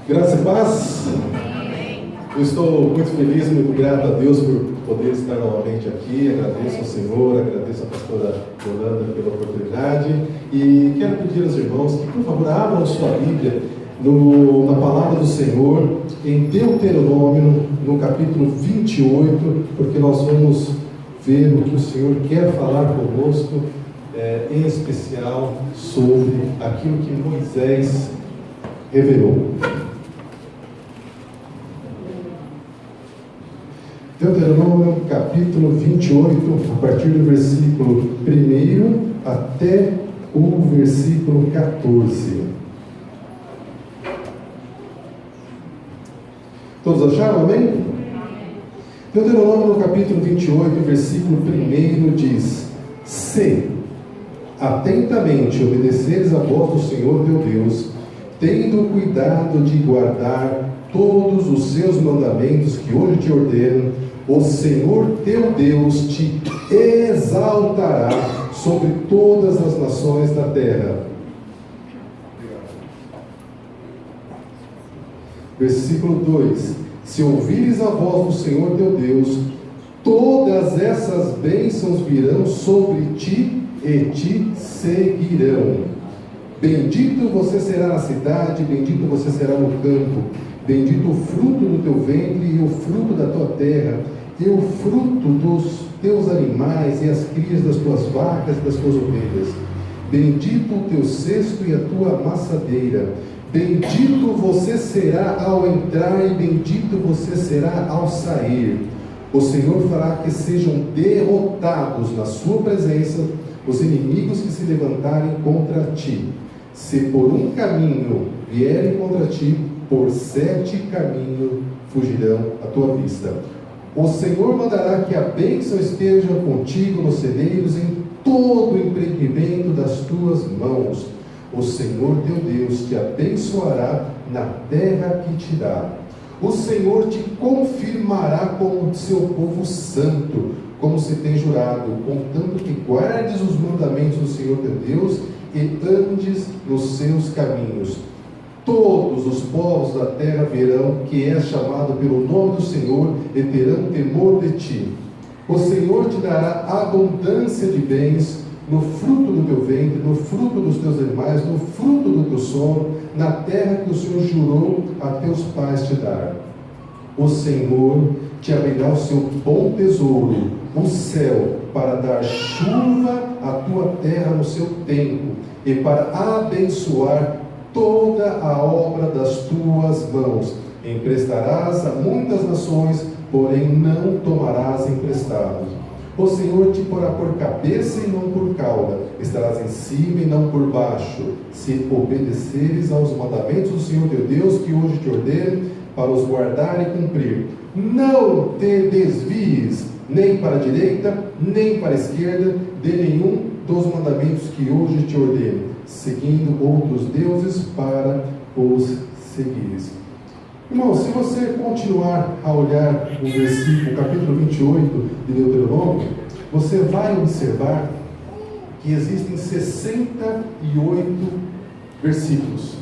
Graça e paz. Eu estou muito feliz, muito grato a Deus por poder estar novamente aqui. Agradeço ao Senhor, agradeço à pastora Yolanda pela oportunidade. E quero pedir aos irmãos que, por favor, abram sua Bíblia na palavra do Senhor, em Deuteronômio, no capítulo 28, porque nós vamos ver o que o Senhor quer falar conosco, em especial sobre aquilo que Moisés revelou. Deuteronômio capítulo 28, a partir do versículo 1 até o versículo 14. Todos acharam, amém? Deuteronômio no capítulo 28, versículo 1 diz: Se atentamente obedeceres a voz do Senhor teu Deus, tendo cuidado de guardar todos os seus mandamentos que hoje te ordeno, o Senhor teu Deus te exaltará sobre todas as nações da terra. Versículo 2: Se ouvires a voz do Senhor teu Deus, todas essas bênçãos virão sobre ti e te seguirão. Bendito você será na cidade, bendito você será no campo, bendito o fruto do teu ventre e o fruto da tua terra, e o fruto dos teus animais e as crias das tuas vacas e das tuas ovelhas. Bendito o teu cesto e a tua amassadeira. Bendito você será ao entrar e bendito você será ao sair. O Senhor fará que sejam derrotados na sua presença os inimigos que se levantarem contra ti. Se por um caminho vierem contra ti, por 7 caminhos fugirão à tua vista. O Senhor mandará que a bênção esteja contigo nos celeiros, em todo o empreendimento das tuas mãos. O Senhor teu Deus te abençoará na terra que te dá. O Senhor te confirmará como seu povo santo, como se tem jurado, contanto que guardes os mandamentos do Senhor teu Deus e andes nos seus caminhos. Todos os povos da terra verão que és chamado pelo nome do Senhor e terão temor de ti. O Senhor te dará abundância de bens no fruto do teu ventre, no fruto dos teus animais, no fruto do teu solo, na terra que o Senhor jurou a teus pais te dar. O Senhor te abrirá o seu bom tesouro, o céu, para dar chuva à tua terra no seu tempo, e para abençoar toda a obra das tuas mãos. Emprestarás a muitas nações, porém não tomarás emprestado. O Senhor te porá por cabeça e não por cauda, estarás em cima e não por baixo, se obedeceres aos mandamentos do Senhor teu Deus, que hoje te ordeno, para os guardar e cumprir. Não te desvies nem para a direita, nem para a esquerda, de nenhum dos mandamentos que hoje te ordeno, seguindo outros deuses para os seguires. Irmão, se você continuar a olhar o versículo, capítulo 28 de Deuteronômio, você vai observar que existem 68 versículos.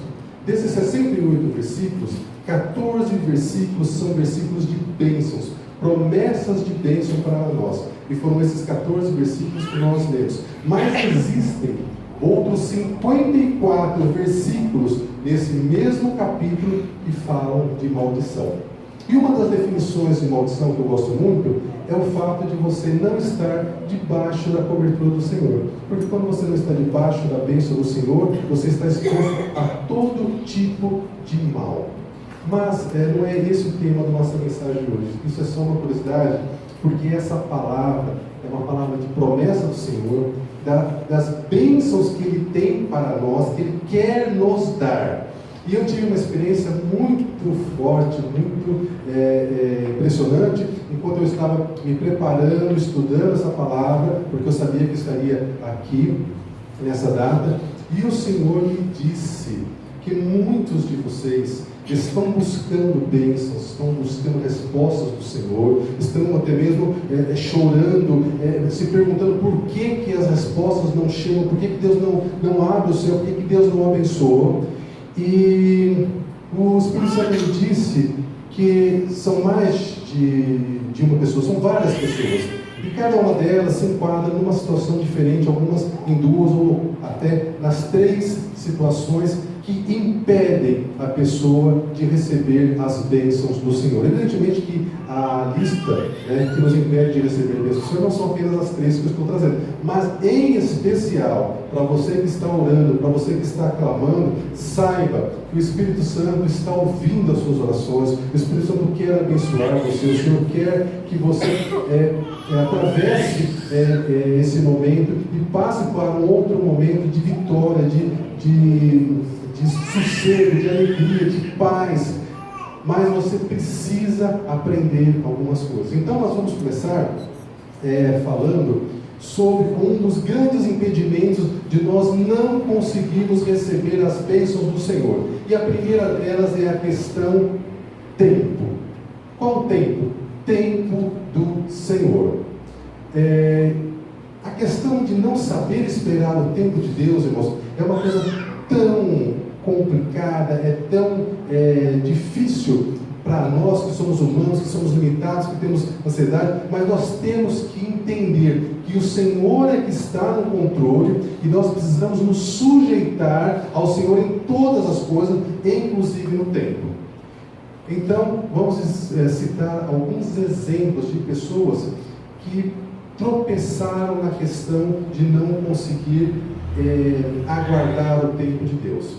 Desses 68 versículos, 14 versículos são versículos de bênçãos, promessas de bênção para nós. E foram esses 14 versículos que nós lemos. Mas existem outros 54 versículos nesse mesmo capítulo que falam de maldição. E uma das definições de maldição que eu gosto muito é o fato de você não estar debaixo da cobertura do Senhor. Porque quando você não está debaixo da bênção do Senhor, você está exposto a todo tipo de mal. Mas não é esse o tema da nossa mensagem de hoje. Isso é só uma curiosidade, porque essa palavra é uma palavra de promessa do Senhor, das bênçãos que Ele tem para nós, que Ele quer nos dar. E eu tive uma experiência muito forte, muito impressionante, enquanto eu estava me preparando, estudando essa palavra, porque eu sabia que estaria aqui nessa data, e o Senhor me disse que muitos de vocês estão buscando bênçãos, estão buscando respostas do Senhor, estão até mesmo chorando, se perguntando por que as respostas não chegam, por que Deus não abre o céu, por que Deus não abençoa. E O Espírito Santo me disse que são mais de uma pessoa, são várias pessoas. E cada uma delas se enquadra numa situação diferente, algumas em duas ou até nas três situações que impedem a pessoa de receber as bênçãos do Senhor. Evidentemente que a lista que nos impede de receber a bênção do Senhor não são apenas as três que eu estou trazendo, mas em especial, para você que está orando, para você que está clamando, saiba que o Espírito Santo está ouvindo as suas orações, o Espírito Santo quer abençoar você, o Senhor quer que você atravesse esse momento e passe para um outro momento de vitória, de sossego, de alegria, de paz. Mas você precisa aprender algumas coisas. Então nós vamos começar falando sobre um dos grandes impedimentos de nós não conseguirmos receber as bênçãos do Senhor. E a primeira delas é a questão tempo. Qual o tempo? Tempo do Senhor. A questão de não saber esperar o tempo de Deus, irmãos, é uma coisa tão complicada, é tão difícil para nós que somos humanos, que somos limitados, que temos ansiedade, mas nós temos que entender que o Senhor é que está no controle e nós precisamos nos sujeitar ao Senhor em todas as coisas, inclusive no tempo. Então, vamos citar alguns exemplos de pessoas que tropeçaram na questão de não conseguir aguardar o tempo de Deus.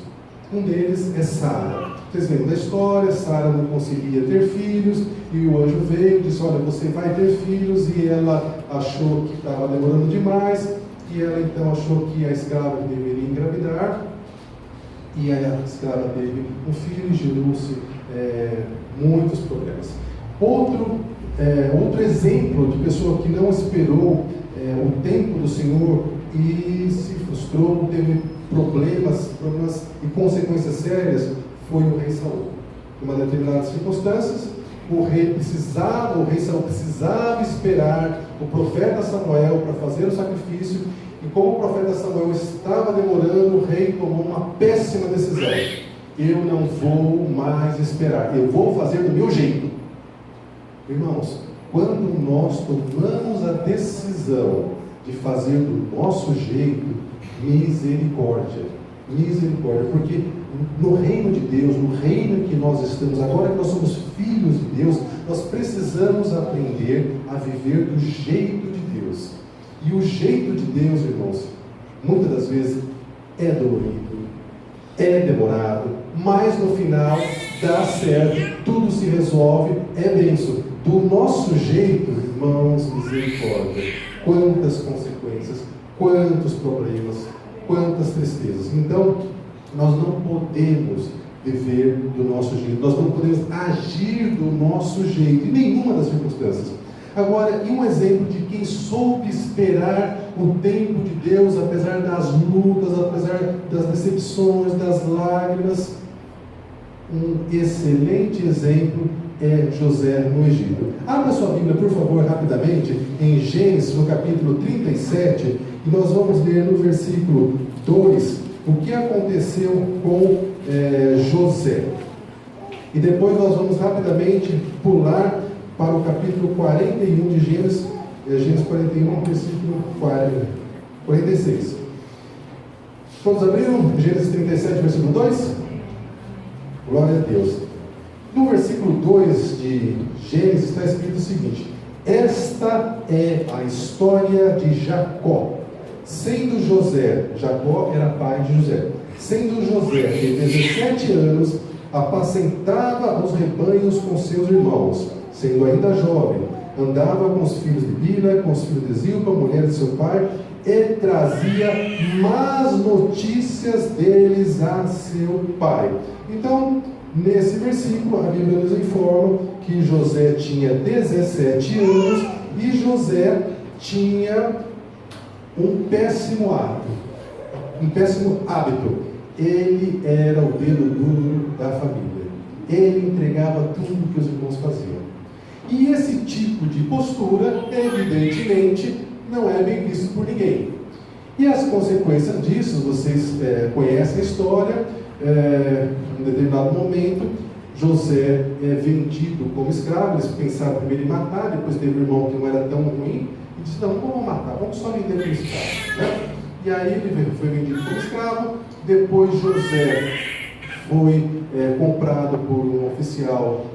Um deles é Sara. Vocês lembram da história? Sara não conseguia ter filhos e o anjo veio e disse: olha, você vai ter filhos. E ela achou que estava demorando demais e ela então achou que a escrava deveria engravidar e a escrava teve um filho e gerou-se muitos problemas. Outro exemplo de pessoa que não esperou o tempo do Senhor e se frustrou, teve problemas e consequências sérias, foi o rei Saul. Em uma determinadas circunstâncias, o rei Saul precisava esperar o profeta Samuel para fazer o sacrifício, e como o profeta Samuel estava demorando, o rei tomou uma péssima decisão: eu não vou mais esperar, eu vou fazer do meu jeito. Irmãos, quando nós tomamos a decisão de fazer do nosso jeito, misericórdia, porque no reino de Deus, no reino que nós estamos, agora que nós somos filhos de Deus, nós precisamos aprender a viver do jeito de Deus. E o jeito de Deus, irmãos, muitas das vezes é dolorido, é demorado, mas no final dá certo, tudo se resolve, é bênção. Do nosso jeito, irmãos, misericórdia, quantas consequências, quantos problemas, quantas tristezas. Então, nós não podemos viver do nosso jeito, nós não podemos agir do nosso jeito, em nenhuma das circunstâncias. Agora, e um exemplo de quem soube esperar o tempo de Deus, apesar das lutas, apesar das decepções, das lágrimas? Um excelente exemplo é José no Egito. Abra sua Bíblia, por favor, rapidamente, em Gênesis, no capítulo 37, e nós vamos ler no versículo 2 o que aconteceu com José. E depois nós vamos rapidamente pular para o capítulo 41 de Gênesis, Gênesis 41, versículo 46. Todos abriram? Gênesis 37, versículo 2? Glória a Deus. No versículo 2 de Gênesis está escrito o seguinte: esta é a história de Jacó. Sendo José, Jacó era pai de José, sendo José de 17 anos, apacentava os rebanhos com seus irmãos, sendo ainda jovem, andava com os filhos de Bila, com os filhos de Zilpa, mulher de seu pai, e trazia más notícias deles a seu pai. Então, nesse versículo, a Bíblia nos informa que José tinha 17 anos e José tinha um péssimo hábito. Ele era o dedo duro da família. Ele entregava tudo que os irmãos faziam. E esse tipo de postura, evidentemente, não é bem visto por ninguém. E as consequências disso, vocês conhecem a história. em determinado momento, José é vendido como escravo. Eles pensaram primeiro em matar, depois teve um irmão que não era tão ruim, e disse: não vamos matar, vamos só vender como escravo, né? E aí ele foi vendido como escravo. Depois José foi comprado por um oficial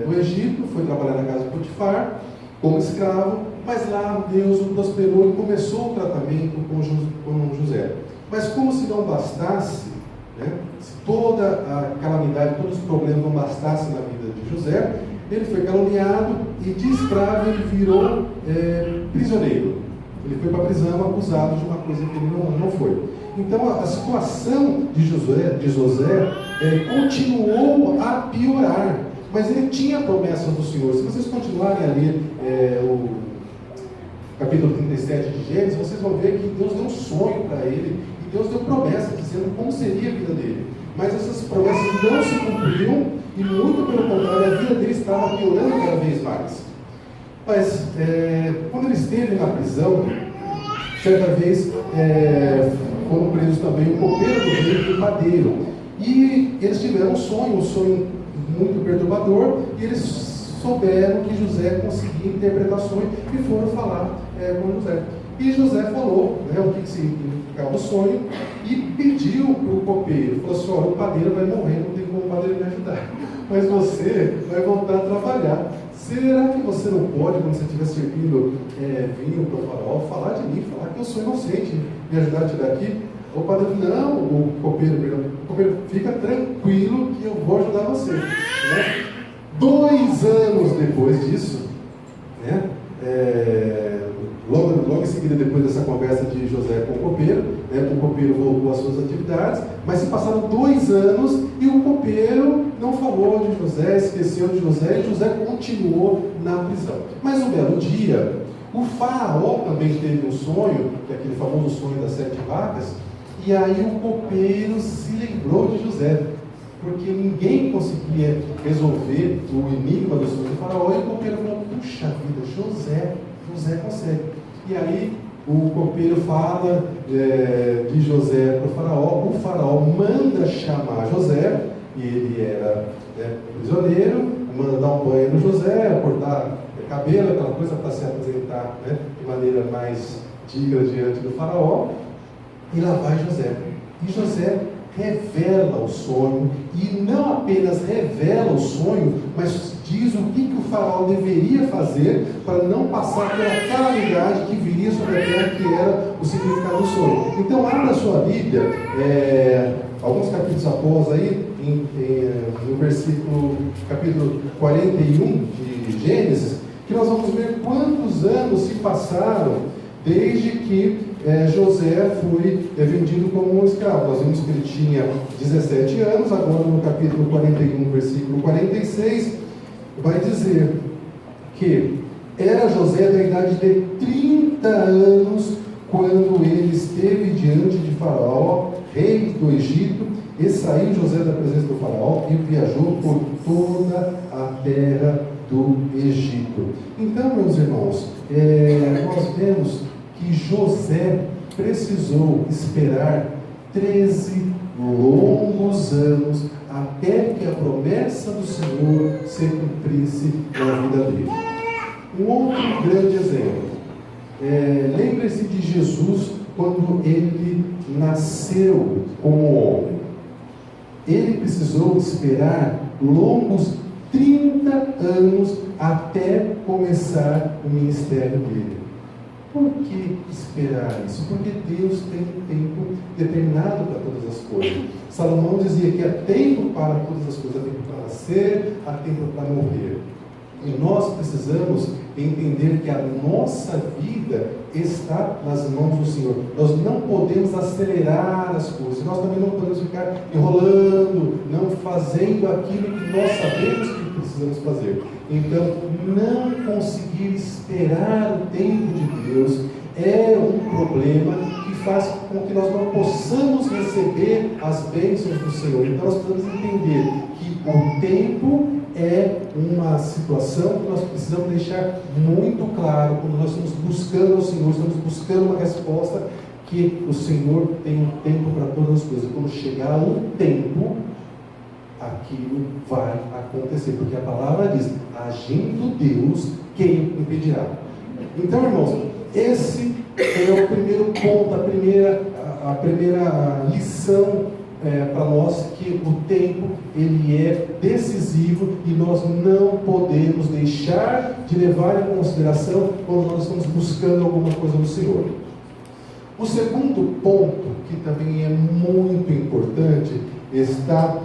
do Egito, foi trabalhar na casa de Potifar como escravo, mas lá Deus o prosperou e começou o tratamento com José. Mas como se não bastasse, né, se toda a calamidade, todos os problemas não bastassem na vida de José, ele foi caluniado e de escravo ele virou prisioneiro. Ele foi para a prisão acusado de uma coisa que ele não foi. Então a situação de José continuou a piorar, mas ele tinha a promessa do Senhor. Se vocês continuarem a ler o capítulo 37 de Gênesis, vocês vão ver que Deus deu um sonho para ele, e Deus deu promessa dizendo como seria a vida dele. Mas essas promessas não se cumpriam, e muito pelo contrário, a vida dele estava piorando cada vez mais. Mas quando ele esteve na prisão, certa vez foram presos também o copeiro do rei e o padeiro. E eles tiveram um sonho muito perturbador, e eles souberam que José conseguia interpretar sonho e foram falar com José. E José falou o que significava o sonho e pediu para o copeiro, falou assim: olha, o padeiro vai morrer, não tem como o padeiro me ajudar, mas você vai voltar a trabalhar. Será que você não pode, quando você estiver servindo vinho para o faraó, falar de mim, falar que eu sou inocente, me ajudar a tirar aqui? O padeiro: não, o copeiro, fica tranquilo que eu vou ajudar você. Né? 2 anos depois disso, né, logo em seguida, depois dessa conversa de José com o copeiro voltou às suas atividades, mas se passaram 2 anos e o copeiro não falou de José, esqueceu de José, e José continuou na prisão. Mas um belo dia, o faraó também teve um sonho, que é aquele famoso sonho das 7 vacas, e aí o copeiro se lembrou de José, porque ninguém conseguia resolver o enigma do sonho do faraó, e o copeiro falou: puxa vida, José consegue. E aí o copeiro fala de José para o faraó manda chamar José, e ele era prisioneiro, manda dar um banho no José, cortar cabelo, aquela coisa para se apresentar de maneira mais digna diante do faraó, e lá vai José. E José revela o sonho, e não apenas revela o sonho, mas diz o que o faraó deveria fazer para não passar pela calamidade que viria sobre a terra, que era o significado do sonho. Então abra a sua Bíblia, alguns capítulos após aí, no capítulo 41 de Gênesis, que nós vamos ver quantos anos se passaram desde que José foi vendido como um escravo. Nós vimos que ele tinha 17 anos, agora no capítulo 41, versículo 46, vai dizer que era José da idade de 30 anos quando ele esteve diante de Faraó, rei do Egito, e saiu José da presença do Faraó e viajou por toda a terra do Egito. Então, meus irmãos, nós vemos que José precisou esperar 13 longos anos até que a promessa do Senhor se cumprisse na vida dele. Um outro grande exemplo, lembre-se de Jesus quando ele nasceu como homem. Ele precisou esperar longos 30 anos até começar o ministério dele. Por que esperar isso? Porque Deus tem um tempo determinado para todas as coisas. Salomão dizia que há tempo para todas as coisas, há tempo para nascer, há tempo para morrer. E nós precisamos entender que a nossa vida está nas mãos do Senhor. Nós não podemos acelerar as coisas, nós também não podemos ficar enrolando, não fazendo aquilo que nós sabemos que precisamos fazer. Então, não conseguir esperar o tempo de Deus é um problema que faz com que nós não possamos receber as bênçãos do Senhor. Então, nós precisamos entender que o tempo é uma situação que nós precisamos deixar muito claro quando nós estamos buscando o Senhor, estamos buscando uma resposta, que o Senhor tem um tempo para todas as coisas. Quando chegar o tempo, aquilo vai acontecer, porque a palavra diz: agindo Deus, quem impedirá? Então, irmãos, esse é o primeiro ponto, a primeira lição para nós, que o tempo ele é decisivo e nós não podemos deixar de levar em consideração quando nós estamos buscando alguma coisa no Senhor. O segundo ponto, que também é muito importante, está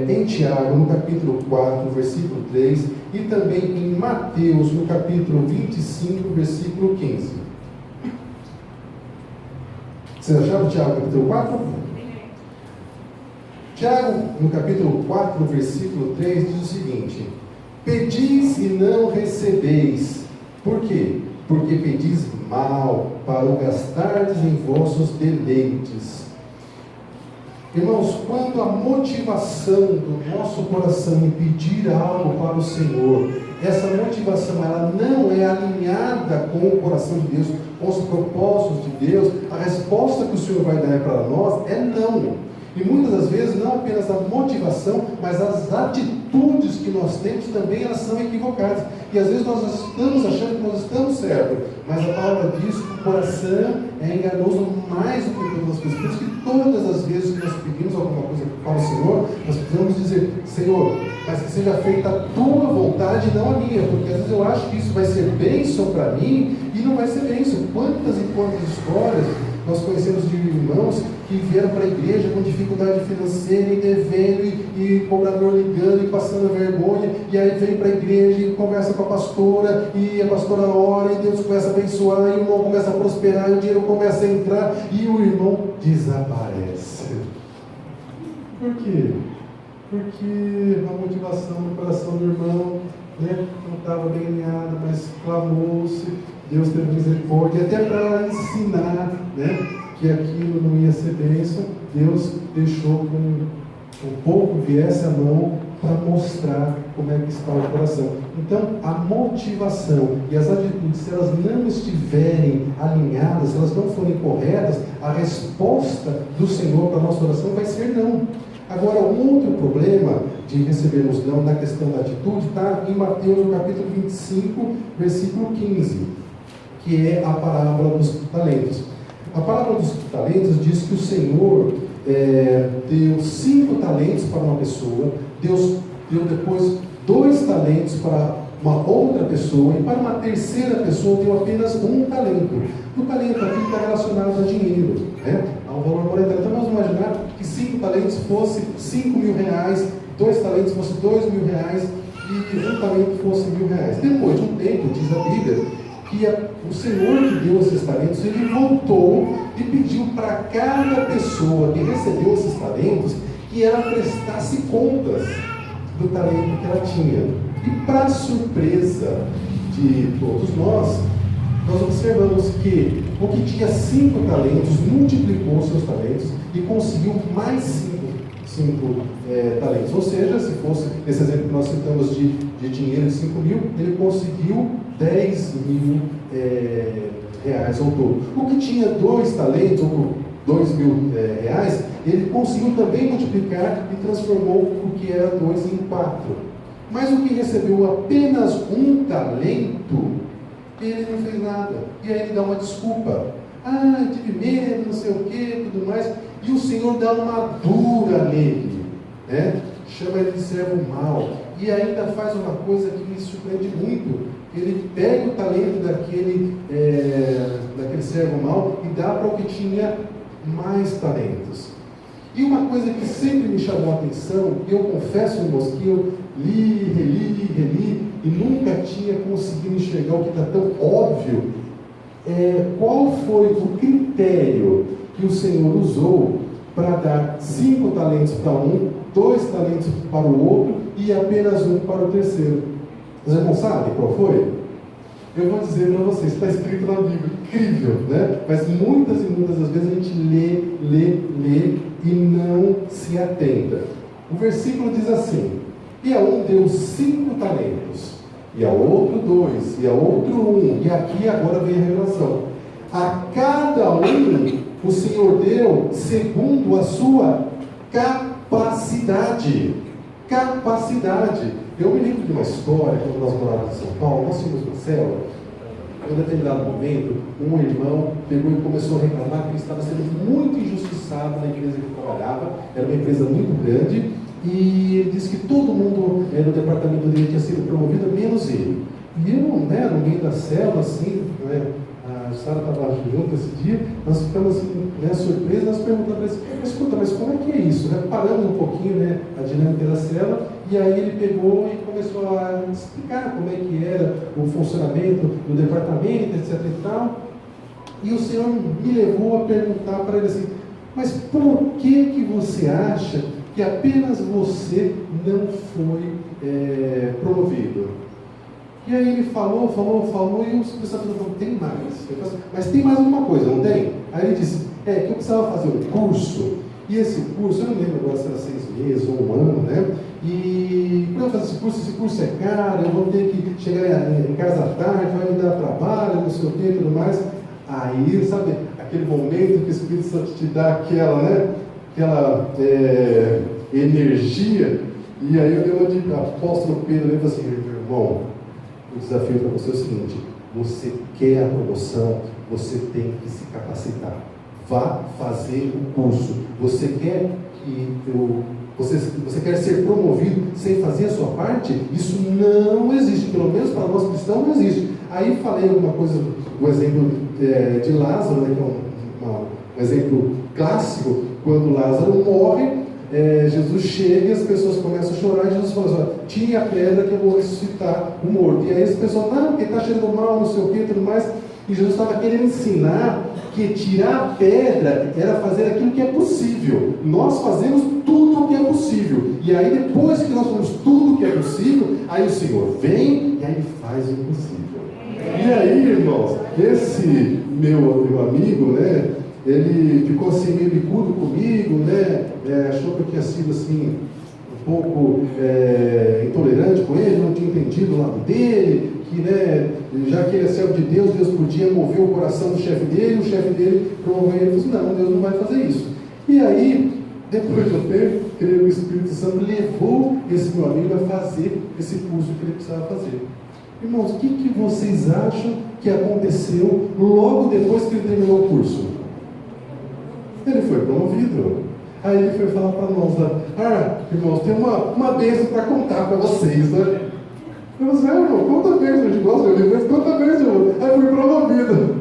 em Tiago, no capítulo 4, versículo 3, e também em Mateus, no capítulo 25, versículo 15. Vocês acharam Tiago, capítulo 4? Tiago, no capítulo 4, versículo 3, diz o seguinte: pedis e não recebeis. Por quê? Porque pedis mal, para o gastardes em vossos deleites. Irmãos, quando a motivação do nosso coração em pedir algo para o Senhor, essa motivação ela não é alinhada com o coração de Deus, com os propósitos de Deus, a resposta que o Senhor vai dar para nós é não. E muitas das vezes, não apenas a motivação, mas as atitudes que nós temos também, elas são equivocadas. E às vezes nós estamos achando que nós estamos certos, mas a palavra diz que o coração é enganoso mais do que todas as coisas. Por isso que todas as vezes que nós pedimos alguma coisa para o Senhor, nós precisamos dizer: Senhor, mas que seja feita a tua vontade e não a minha, porque às vezes eu acho que isso vai ser bênção para mim e não vai ser bênção. Quantas e quantas histórias nós conhecemos de irmãos que vieram para a igreja com dificuldade financeira e devendo, e cobrador ligando e passando vergonha, e aí vem para a igreja e conversa com a pastora, e a pastora ora, e Deus começa a abençoar, e o irmão começa a prosperar, e o dinheiro começa a entrar, e o irmão desaparece. Por quê? Porque a motivação do coração do irmão, né, não estava bem alinhada, mas clamou-se, Deus teve misericórdia, até para ensinar, né, que aquilo não ia ser bênção, Deus deixou que um pouco viesse a mão para mostrar como é que está o coração. Então, a motivação e as atitudes, se elas não estiverem alinhadas, se elas não forem corretas, a resposta do Senhor para a nossa oração vai ser não. Agora, um outro problema de recebermos não na questão da atitude está em Mateus, no capítulo 25, versículo 15, que é a parábola dos talentos. A parábola dos talentos diz que o Senhor deu 5 talentos para uma pessoa, Deus deu depois 2 talentos para uma outra pessoa, e para uma terceira pessoa deu apenas 1 talento. O talento aqui está relacionado a dinheiro, né? A um valor monetário. Então vamos imaginar que 5 talentos fosse 5 mil reais, 2 talentos fosse 2 mil reais e 1 talento fosse 1.000 reais. Depois de um tempo, diz a Bíblia, que o Senhor que deu esses talentos, ele voltou e pediu para cada pessoa que recebeu esses talentos que ela prestasse contas do talento que ela tinha. E para surpresa de todos nós observamos que o que tinha 5 talentos multiplicou seus talentos e conseguiu mais 5 talentos. Ou seja, se fosse esse exemplo que nós citamos de dinheiro de 5 mil, ele conseguiu 10 mil reais ao todo. O que tinha 2 talentos, ou 2 mil reais, ele conseguiu também multiplicar e transformou o que era 2 em 4. Mas o que recebeu apenas 1 talento, ele não fez nada. E aí ele dá uma desculpa. Ah, eu tive medo, não sei o que, tudo mais. E o Senhor dá uma dura nele, né? Chama ele de servo mau. E ainda faz uma coisa que me surpreende muito. Ele pega o talento daquele servo mau e dá para o que tinha mais talentos. E uma coisa que sempre me chamou a atenção, e eu confesso, irmãos, que eu reli, e nunca tinha conseguido enxergar o que está tão óbvio, qual foi o critério que o Senhor usou para dar 5 talentos para um, 2 talentos para o outro e apenas 1 para o terceiro. Vocês não sabem qual foi? Eu vou dizer para vocês, está escrito na Bíblia, incrível, né? Mas muitas e muitas das vezes a gente lê e não se atenta. O versículo diz assim: e a um deu 5 talentos, e a outro 2, e a outro 1, e aqui agora vem a revelação. A cada um o Senhor deu segundo a sua capacidade. Capacidade. Eu me lembro de uma história, quando nós morávamos em São Paulo, nós tínhamos uma célula. Em um determinado momento, um irmão pegou e começou a reclamar que ele estava sendo muito injustiçado na empresa que ele trabalhava. Era uma empresa muito grande, e ele disse que todo mundo no departamento dele tinha sido promovido, menos ele. E eu, no meio da célula, assim, a Sara estava junto esse dia, nós ficamos assim, surpresos, nós perguntamos para ele, mas escuta, mas como é que é isso? Paramos um pouquinho a dinâmica da célula, e aí ele pegou e começou a explicar como é que era o funcionamento do departamento, etc e tal. E o Senhor me levou a perguntar para ele assim, mas por que você acha que apenas você não foi promovido? E aí ele falou, e o Espírito Santo falou, tem mais. Eu falei, mas tem mais alguma coisa, não tem? Aí ele disse, que eu precisava fazer um curso, e esse curso, eu não lembro agora se era 6 meses ou 1 ano, né? E para eu fazer esse curso é caro, eu vou ter que chegar em casa à tarde, vai me dar trabalho, não sei o que e tudo mais. Aí, sabe, aquele momento que o Espírito Santo te dá aquela energia, e aí eu dei uma de apóstolo Pedro, ele falou assim, irmão, o desafio para você é o seguinte, você quer a promoção, você tem que se capacitar. Vá fazer o curso. Você quer ser promovido sem fazer a sua parte? Isso não existe, pelo menos para nós cristãos não existe. Aí falei alguma coisa, o exemplo de Lázaro, que é um exemplo clássico, quando Lázaro morre, Jesus chega e as pessoas começam a chorar, e Jesus fala assim, tire a pedra que eu vou ressuscitar o morto. E aí as pessoas, não, porque está cheirando mal, não sei o que e tudo mais. E Jesus estava querendo ensinar que tirar a pedra era fazer aquilo que é possível. Nós fazemos tudo o que é possível. E aí depois que nós fazemos tudo o que é possível, aí o Senhor vem e aí faz o impossível. E aí, irmãos, esse meu amigo, ele ficou assim meio bicudo comigo, achou que eu tinha sido assim um pouco intolerante com ele, não tinha entendido o lado dele, que já que ele é servo de Deus, Deus podia mover o coração do chefe dele, o chefe dele promoveu ele e falou assim, não, Deus não vai fazer isso. E aí, depois de um tempo, creio que o Espírito Santo levou esse meu amigo a fazer esse curso que ele precisava fazer. Irmãos, o que vocês acham que aconteceu logo depois que ele terminou o curso? Ele foi promovido. Aí ele foi falar para nós, irmãos, tem uma bênção para contar para vocês, Eu falei, irmão, conta bênção, eu gosto de ouvir, conta bênção, aí fui promovido.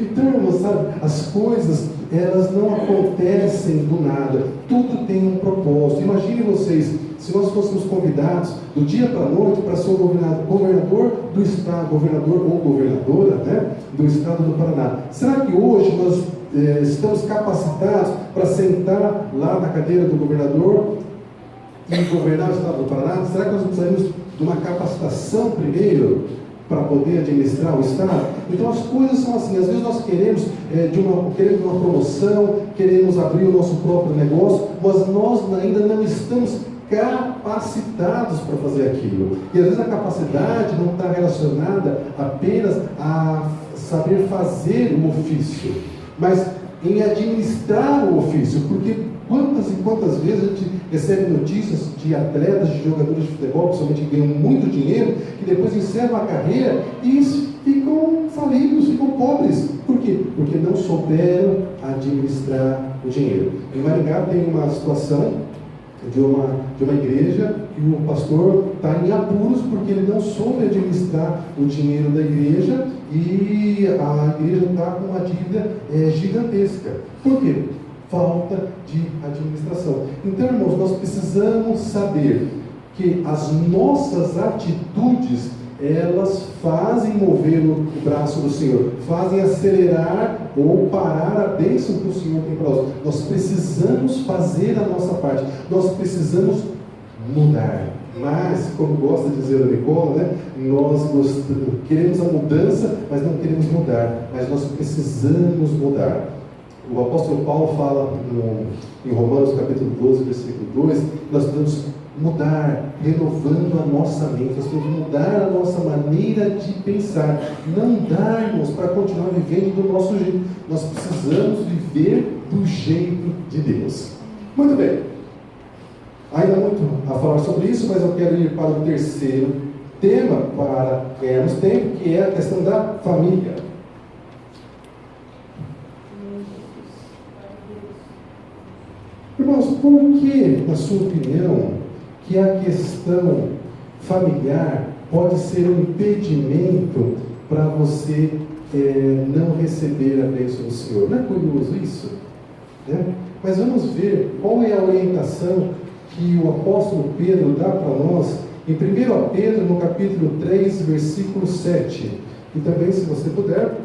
Então, irmãos, sabe, as coisas, elas não acontecem do nada, tudo tem um propósito. Imagine vocês, se nós fôssemos convidados do dia para a noite para ser o governador do estado, governador ou governadora, do estado do Paraná. Será que hoje nós estamos capacitados para sentar lá na cadeira do governador e governar o estado do Paraná? Será que nós precisamos de uma capacitação primeiro para poder administrar o estado? Então as coisas são assim, às vezes nós queremos queremos uma promoção, queremos abrir o nosso próprio negócio, mas nós ainda não estamos capacitados para fazer aquilo. E às vezes a capacidade não está relacionada apenas a saber fazer o ofício, mas em administrar o ofício, porque quantas e quantas vezes a gente recebe notícias de atletas, de jogadores de futebol, principalmente que ganham muito dinheiro, que depois encerram a carreira e ficam falidos, ficam pobres. Por quê? Porque não souberam administrar o dinheiro. Em Maringá tem uma situação de uma igreja e o pastor está em apuros porque ele não soube administrar o dinheiro da igreja e a igreja está com uma dívida gigantesca. Por quê? Falta de administração. Então, irmãos, nós precisamos saber que as nossas atitudes, elas fazem mover o braço do Senhor, fazem acelerar ou parar a bênção que o Senhor tem para nós. Nós precisamos fazer a nossa parte, nós precisamos mudar. Mas, como gosta de dizer a Nicola, nós queremos a mudança, mas não queremos mudar, mas nós precisamos mudar. O apóstolo Paulo fala em Romanos capítulo 12, versículo 2, nós precisamos mudar, renovando a nossa mente, nós temos que mudar a nossa maneira de pensar, não darmos para continuar vivendo do nosso jeito, nós precisamos viver do jeito de Deus. Muito bem, ainda muito a falar sobre isso, mas eu quero ir para o terceiro tema, para ganharmos tempo, que é a questão da família. Irmãos, por que, na sua opinião, que a questão familiar pode ser um impedimento para você não receber a bênção do Senhor? Não é curioso isso? Né? Mas vamos ver qual é a orientação que o apóstolo Pedro dá para nós em 1 Pedro, no capítulo 3, versículo 7. E também, se você puder,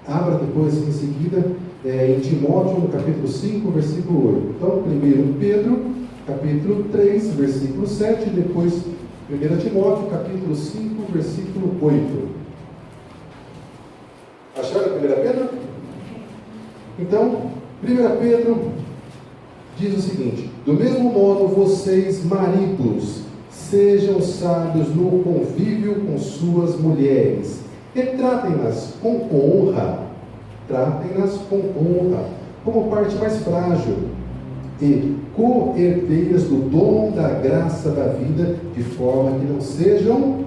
abra depois em seguida em Timóteo, no capítulo 5, versículo 8. Então, 1 Pedro, capítulo 3, versículo 7, e depois 1 Timóteo, capítulo 5, versículo 8. Acharam 1 Pedro? Então, 1 Pedro diz o seguinte: do mesmo modo, vocês, maridos, sejam sábios no convívio com suas mulheres, e tratem-nas com honra, como parte mais frágil, e co-herdeiras do dom da graça da vida, de forma que não sejam,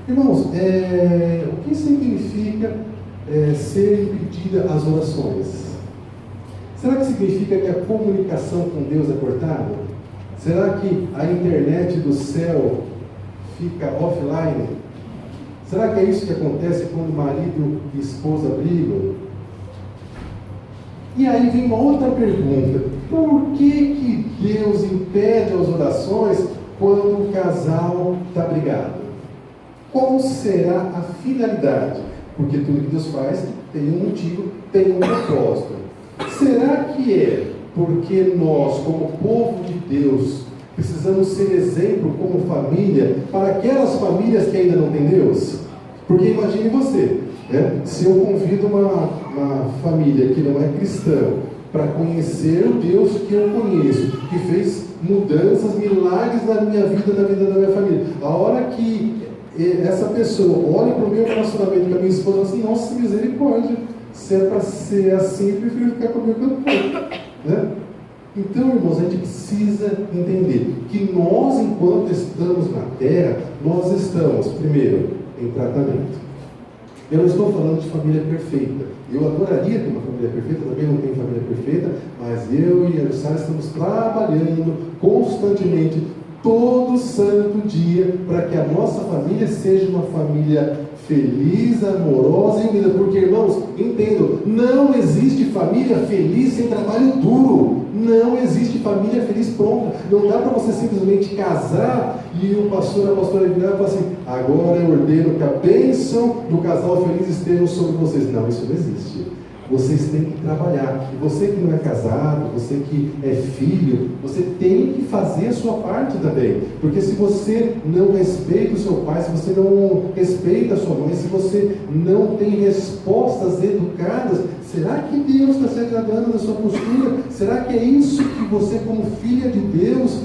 irmãos, o que significa ser impedida as orações? Será que significa que a comunicação com Deus é cortada? Será que a internet do céu fica offline? Será que é isso que acontece quando marido e esposa brigam? E aí vem uma outra pergunta: por que Deus impede as orações quando o casal está brigado? Qual será a finalidade? Porque tudo que Deus faz tem um motivo, tem um propósito. Será que é porque nós, como povo de Deus, precisamos ser exemplo como família para aquelas famílias que ainda não têm Deus? Porque imagine você, né? Se eu convido uma família que não é cristã para conhecer o Deus que eu conheço, que fez mudanças, milagres na minha vida, na vida da minha família, a hora que essa pessoa olha para o meu relacionamento com a minha esposa e fala assim: nossa, misericórdia, se é para ser assim, eu prefiro ficar comigo que eu não posso, né? Então, irmãos, a gente precisa entender que nós, enquanto estamos na terra, nós estamos, primeiro, em tratamento. Eu não estou falando de família perfeita. Eu adoraria ter uma família perfeita, também não tenho família perfeita, mas eu e a Ersara estamos trabalhando constantemente, todo santo dia, para que a nossa família seja uma família feliz, amorosa e unida. Porque, irmãos, entendam, não existe família feliz sem trabalho duro. Não existe família feliz pronta. Não dá para você simplesmente casar e a pastora virar e falar assim: agora eu ordeno que a bênção do casal feliz esteja sobre vocês. Não, isso não existe. Vocês têm que trabalhar. E você que não é casado, você que é filho, você tem que fazer a sua parte também. Porque se você não respeita o seu pai, se você não respeita a sua mãe, se você não tem respostas educadas, será que Deus está se agradando da sua postura? Será que é isso que você, como filha de Deus,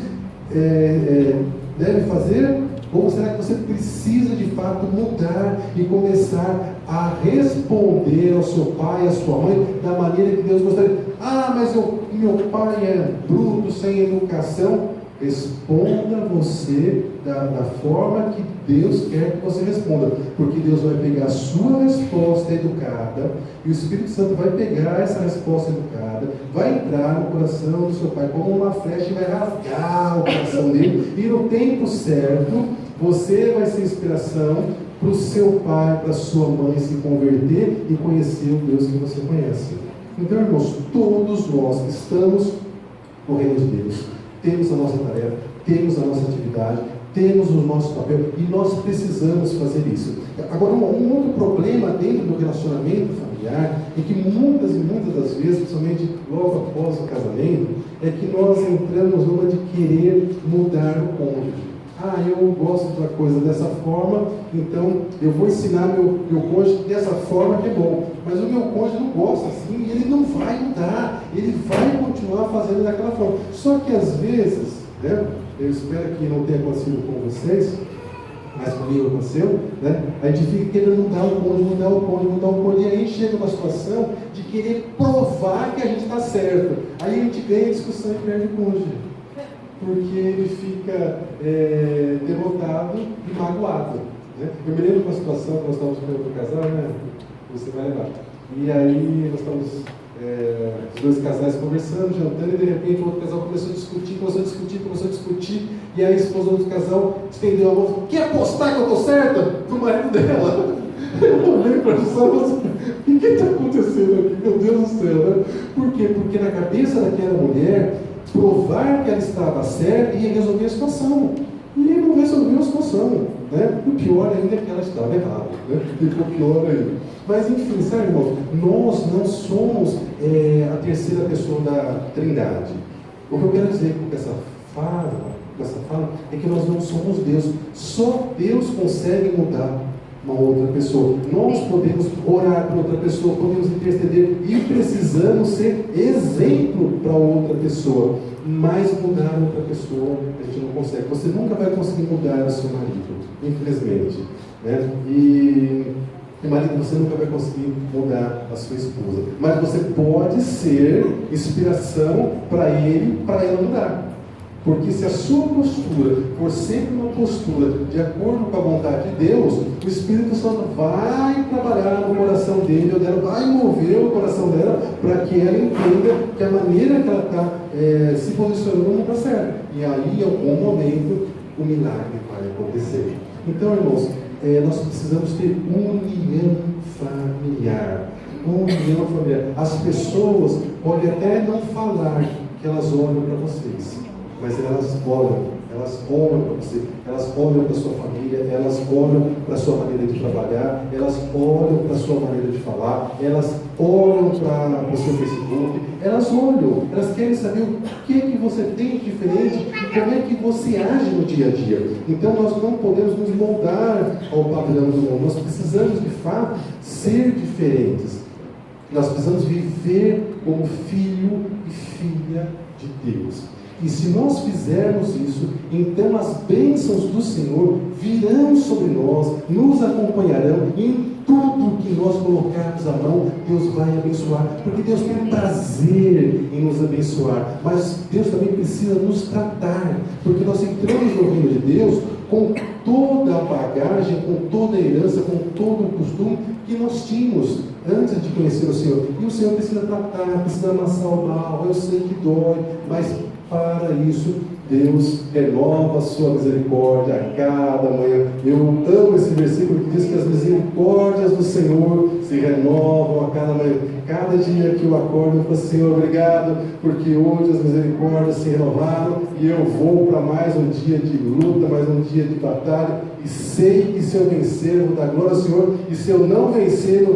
deve fazer? Ou será que você precisa de fato mudar e começar a responder ao seu pai, à sua mãe, da maneira que Deus gostaria? Ah, mas meu pai é bruto, sem educação. Responda você da forma que Deus quer que você responda, porque Deus vai pegar a sua resposta educada e o Espírito Santo vai pegar essa resposta educada, vai entrar no coração do seu pai como uma flecha e vai rasgar o coração dele, e no tempo certo você vai ser inspiração para o seu pai, para a sua mãe se converter e conhecer o Deus que você conhece. Então, irmãos, todos nós que estamos no reino de Deus, temos a nossa tarefa, temos a nossa atividade, temos o nosso papel e nós precisamos fazer isso. Agora, um outro problema dentro do relacionamento familiar é que muitas e muitas das vezes, principalmente logo após o casamento, é que nós entramos numa de querer mudar o cônjuge. eu gosto da coisa dessa forma, então eu vou ensinar meu cônjuge dessa forma que é bom. Mas o meu cônjuge não gosta assim, e ele não vai mudar, ele vai continuar fazendo daquela forma. Só que às vezes, né, eu espero que não tenha acontecido com vocês, mas comigo aconteceu, né? A gente fica querendo mudar o cônjuge, e aí chega uma situação de querer provar que a gente está certo. Aí a gente ganha a discussão e perde o cônjuge, porque ele fica derrotado e magoado, né? Eu me lembro de uma situação que nós estávamos com outro casal, né? Você vai lembrar. E aí nós estávamos os dois casais conversando, jantando, e de repente o outro casal começou a discutir, e aí a esposa do outro casal estendeu a mão: quer apostar que eu estou certa? Pro marido dela. Eu olhei para o céu e falei: o que está acontecendo aqui? Meu Deus do céu, né? Por quê? Porque na cabeça daquela mulher, provar que ela estava certa ia resolver a situação. E ele não resolveu a situação, né? O pior ainda é que ela estava errada, né? Ficou pior ainda. Mas enfim, sabe, irmãos, nós não somos a terceira pessoa da Trindade. O que eu quero dizer com essa fala é que nós não somos Deus. Só Deus consegue mudar uma outra pessoa. Nós podemos orar por outra pessoa, podemos interceder e precisamos ser exemplo para outra pessoa. Mas mudar outra pessoa a gente não consegue. Você nunca vai conseguir mudar o seu marido, infelizmente, né? E marido, você nunca vai conseguir mudar a sua esposa. Mas você pode ser inspiração para ele, para ela mudar. Porque se a sua postura for sempre uma postura de acordo com a vontade de Deus, o Espírito Santo vai trabalhar no coração dele ou dela, vai mover o coração dela para que ela entenda que a maneira que ela está se posicionando não está certa. E aí, em algum momento, o milagre vai acontecer. Então, irmãos, nós precisamos ter união familiar. União familiar. As pessoas podem até não falar que elas olham para vocês, mas elas olham para você, elas olham para a sua família, elas olham para a sua maneira de trabalhar, elas olham para a sua maneira de falar, elas olham para o seu Facebook, elas olham, elas querem saber o que você tem de diferente e como é que você age no dia a dia. Então nós não podemos nos moldar ao padrão do mundo, nós precisamos de fato ser diferentes. Nós precisamos viver como filho e filha de Deus. E se nós fizermos isso, então as bênçãos do Senhor virão sobre nós, nos acompanharão, e em tudo que nós colocarmos a mão, Deus vai abençoar, porque Deus tem prazer em nos abençoar, mas Deus também precisa nos tratar, porque nós entramos no reino de Deus com toda a bagagem, com toda a herança, com todo o costume que nós tínhamos antes de conhecer o Senhor. E o Senhor precisa tratar, precisa amassar o mal. Eu sei que dói, mas para isso Deus renova a sua misericórdia a cada manhã. Eu amo esse versículo que diz que as misericórdias do Senhor se renovam a cada manhã. Cada dia que eu acordo, eu falo: Senhor, obrigado, porque hoje as misericórdias se renovaram e eu vou para mais um dia de luta, mais um dia de batalha, e sei que se eu vencer, eu vou dar glória ao Senhor, e se eu não vencer,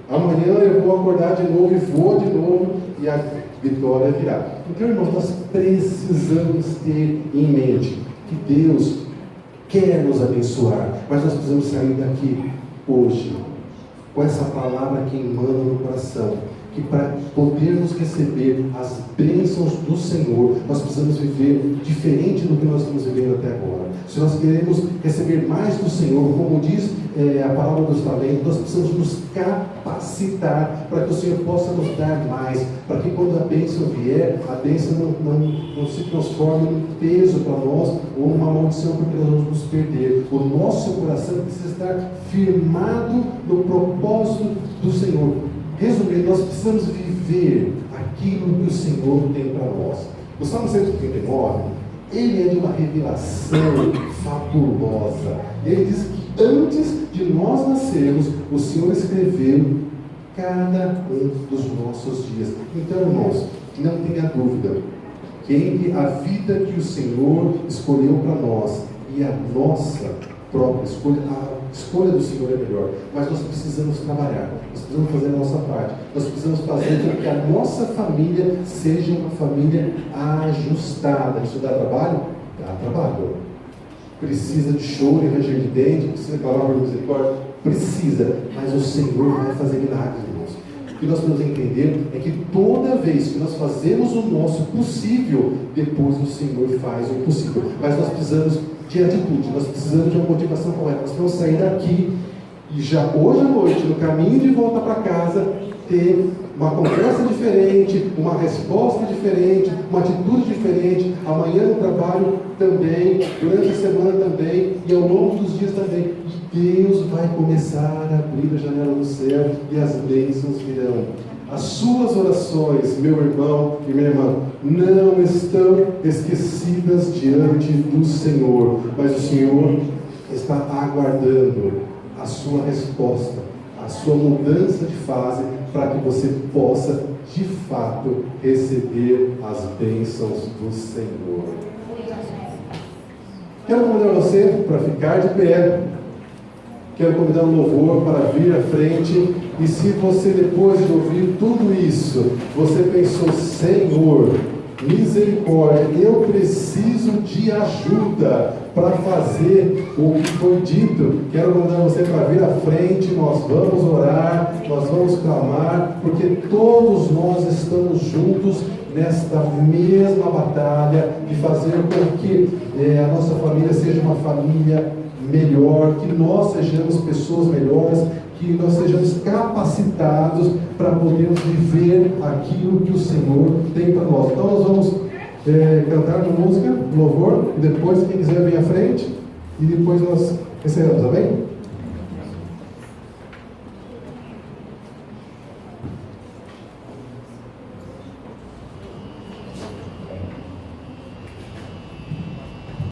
amanhã eu vou acordar de novo e vou de novo, e a vitória virá. Então, irmãos, nós precisamos ter em mente que Deus quer nos abençoar, mas nós precisamos sair daqui hoje com essa palavra queimando no coração, que para podermos receber as bênçãos do Senhor, nós precisamos viver diferente do que nós estamos vivendo até agora. Se nós queremos receber mais do Senhor, como diz a palavra dos talentos, nós precisamos nos capacitar para que o Senhor possa nos dar mais, para que quando a bênção vier, a bênção não se transforme num peso para nós ou numa maldição, porque nós vamos nos perder. O nosso coração precisa estar firmado no propósito do Senhor. Resumindo, nós precisamos viver aquilo que o Senhor tem para nós. O Salmo 139, ele é de uma revelação fabulosa. Ele diz que antes de nós nascermos, o Senhor escreveu cada um dos nossos dias. Então, irmãos, não tenha dúvida que entre a vida que o Senhor escolheu para nós e a nossa própria escolha, a escolha do Senhor é melhor, mas nós precisamos trabalhar, nós precisamos fazer a nossa parte, nós precisamos fazer com que a nossa família seja uma família ajustada. Isso dá trabalho? Dá trabalho. precisa de choro e ranger de dente, precisa clamar por misericórdia, precisa, mas o Senhor vai fazer milagres, irmãos. O que nós temos que entender é que toda vez que nós fazemos o nosso possível, depois o Senhor faz o impossível. Mas nós precisamos de atitude, nós precisamos de uma motivação correta. Nós precisamos sair daqui e já hoje à noite, no caminho de volta para casa, ter uma conversa diferente, uma resposta diferente, uma atitude diferente, amanhã no trabalho também, durante a semana também, e ao longo dos dias também. E Deus vai começar a abrir a janela do céu e as bênçãos virão. As suas orações, meu irmão e minha irmã, não estão esquecidas diante do Senhor, mas o Senhor está aguardando a sua resposta, a sua mudança de fase, para que você possa, de fato, receber as bênçãos do Senhor. Quero convidar você para ficar de pé. Quero convidar o louvor para vir à frente. E se você, depois de ouvir tudo isso, você pensou: Senhor, misericórdia, eu preciso de ajuda para fazer o que foi dito. Quero convidar você para vir à frente. Nós vamos orar, nós vamos clamar, porque todos nós estamos juntos nesta mesma batalha de fazer com que a nossa família seja uma família melhor, que nós sejamos pessoas melhores, que nós sejamos capacitados para podermos viver aquilo que o Senhor tem para nós. Então nós vamos cantar uma música, louvor, e depois quem quiser vir à frente, e depois nós encerramos, amém?